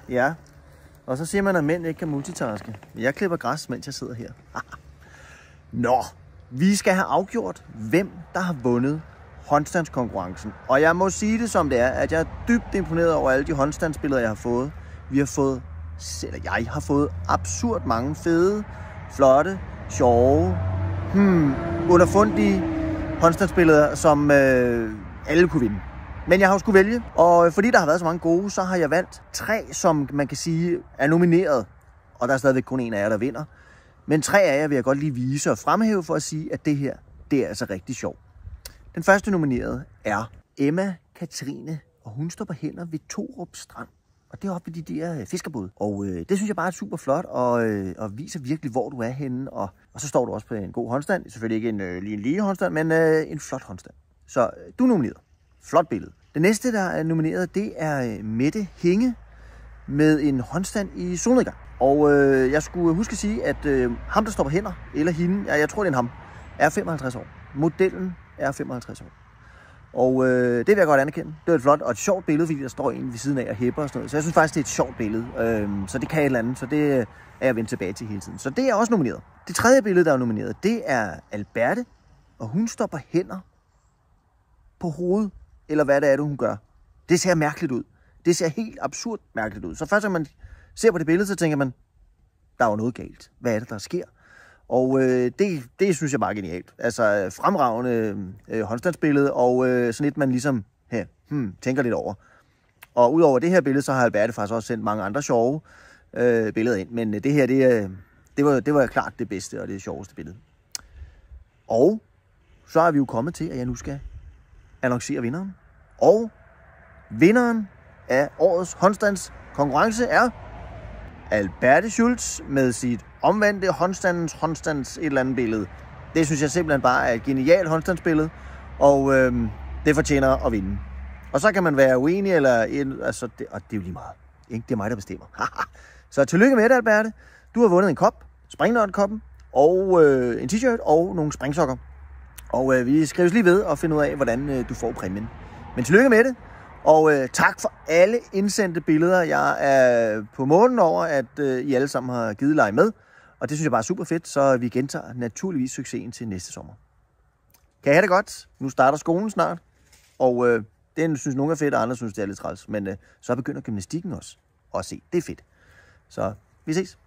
Ja, og så siger man, at mænd ikke kan multitaske. Jeg klipper græs, mens jeg sidder her. Nå, vi skal have afgjort, hvem der har vundet håndstandskonkurrencen. Og jeg må sige det som det er, at jeg er dybt imponeret over alle de håndstandsbilleder, jeg har fået. Jeg har fået absurd mange fede, flotte, sjove, underfundige håndstandsbilleder, som alle kunne vinde. Men jeg har jo skulle vælge, og fordi der har været så mange gode, så har jeg valgt 3, som man kan sige er nomineret. Og der er stadigvæk kun en af jer, der vinder. Men 3 af jer vil jeg godt lige vise og fremhæve for at sige, at det her, det er altså rigtig sjovt. Den første nominerede er Emma Katrine, og hun står på hænder ved Torup Strand. Og det er oppe ved de der fiskerbåde. Og det synes jeg bare er super flot, og viser virkelig, hvor du er henne. Og så står du også på en god håndstand. Selvfølgelig ikke en lille håndstand, men en flot håndstand. Så du er nomineret. Flot billede. Det næste, der er nomineret, det er Mette Hinge med en håndstand i solnedgang. Og jeg skulle huske at sige, at ham, der står på hænder, eller hende, jeg tror, det er ham, er 55 år. Modellen er 55 år. Og det vil jeg godt anerkende. Det er et flot og et sjovt billede, fordi der står en ved siden af og hæpper og sådan noget. Så jeg synes faktisk, det er et sjovt billede. Så det kan et eller andet, så det er jeg vendt tilbage til hele tiden. Så det er også nomineret. Det tredje billede, der er nomineret, det er Alberte, og hun står på hænder på hovedet, eller hvad det er, hun gør. Det ser mærkeligt ud. Det ser helt absurd mærkeligt ud. Så først, når man ser på det billede, så tænker man, der er jo noget galt. Hvad er det, der sker? Og det synes jeg bare er genialt. Altså fremragende håndstandsbillede, og sådan lidt, man ligesom tænker lidt over. Og udover det her billede, så har Alberte faktisk også sendt mange andre sjove billeder ind. Men det her, det var klart det bedste og det sjoveste billede. Og så er vi jo kommet til, at jeg nu skal annoncere vinderen. Og vinderen af årets håndstandskonkurrence er Alberte Schultz med sit omvendte håndstands et eller andet billede. Det synes jeg simpelthen bare er et genialt håndstandsbillede, og det fortjener at vinde. Og så kan man være uenig, eller og det er jo lige meget. Ikke? Det er mig, der bestemmer. Så tillykke med det, Alberte. Du har vundet en kop, springnørdkoppen, og en t-shirt og nogle springsokker. Og vi skrives lige ved og finde ud af, hvordan du får præmien. Men tillykke med det. Og tak for alle indsendte billeder. Jeg er på månen over, at I alle sammen har givet lege med. Og det synes jeg bare er super fedt, så vi gentager naturligvis succesen til næste sommer. Kan I have det godt? Nu starter skolen snart. Og det synes nogle er fedt, og andre synes det er lidt træls. Men så begynder gymnastikken også. Og se, det er fedt. Så vi ses.